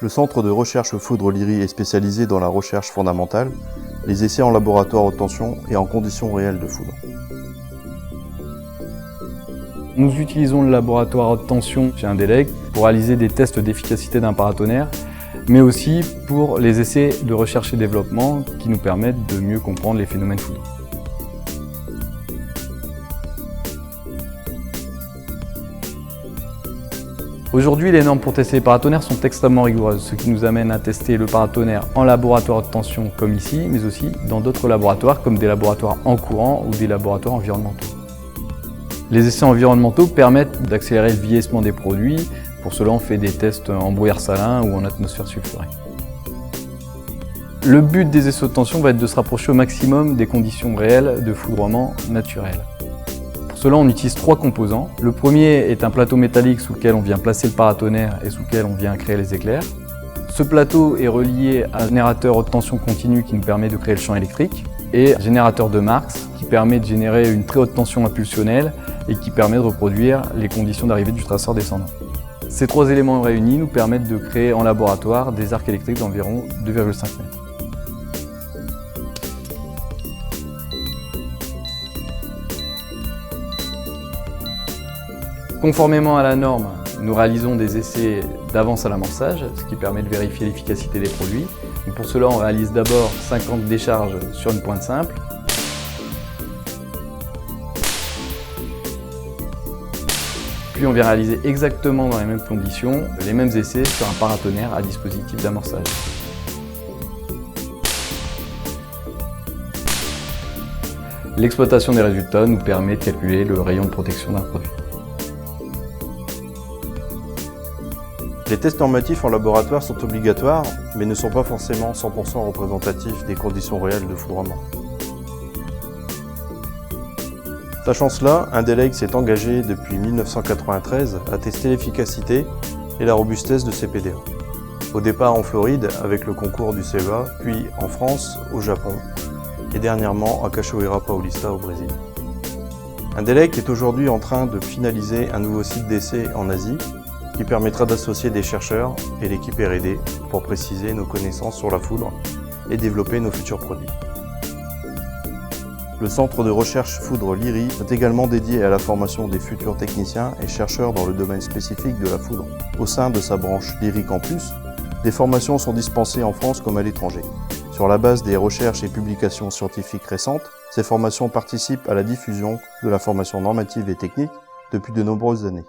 Le centre de recherche Foudre Liry est spécialisé dans la recherche fondamentale, les essais en laboratoire haute tension et en conditions réelles de foudre. Nous utilisons le laboratoire haute tension chez Indelec pour réaliser des tests d'efficacité d'un paratonnerre, mais aussi pour les essais de recherche et développement qui nous permettent de mieux comprendre les phénomènes foudre. Aujourd'hui, les normes pour tester les paratonnerres sont extrêmement rigoureuses, ce qui nous amène à tester le paratonnerre en laboratoire haute tension comme ici, mais aussi dans d'autres laboratoires comme des laboratoires en courant ou des laboratoires environnementaux. Les essais environnementaux permettent d'accélérer le vieillissement des produits. Pour cela, on fait des tests en brouillard salin ou en atmosphère sulfurée. Le but des essais haute tension va être de se rapprocher au maximum des conditions réelles de foudroiement naturel. Pour cela, on utilise 3 composants. Le premier est un plateau métallique sous lequel on vient placer le paratonnerre et sous lequel on vient créer les éclairs. Ce plateau est relié à un générateur haute tension continue qui nous permet de créer le champ électrique et un générateur de Marx qui permet de générer une très haute tension impulsionnelle et qui permet de reproduire les conditions d'arrivée du traceur descendant. Ces 3 éléments réunis nous permettent de créer en laboratoire des arcs électriques d'environ 2,5 mètres. Conformément à la norme, nous réalisons des essais d'avance à l'amorçage, ce qui permet de vérifier l'efficacité des produits. Et pour cela, on réalise d'abord 50 décharges sur une pointe simple. Puis on vient réaliser exactement dans les mêmes conditions, les mêmes essais sur un paratonnerre à dispositif d'amorçage. L'exploitation des résultats nous permet de calculer le rayon de protection d'un produit. Les tests normatifs en laboratoire sont obligatoires, mais ne sont pas forcément 100% représentatifs des conditions réelles de foudroiement. Sachant cela, Indelec s'est engagé depuis 1993 à tester l'efficacité et la robustesse de ces PDA. Au départ en Floride avec le concours du CEA, puis en France, au Japon et dernièrement à Cachoeira Paulista au Brésil. Indelec est aujourd'hui en train de finaliser un nouveau site d'essai en Asie qui permettra d'associer des chercheurs et l'équipe R&D pour préciser nos connaissances sur la foudre et développer nos futurs produits. Le centre de recherche Foudre Liry est également dédié à la formation des futurs techniciens et chercheurs dans le domaine spécifique de la foudre. Au sein de sa branche Liry Campus, des formations sont dispensées en France comme à l'étranger. Sur la base des recherches et publications scientifiques récentes, ces formations participent à la diffusion de la formation normative et technique depuis de nombreuses années.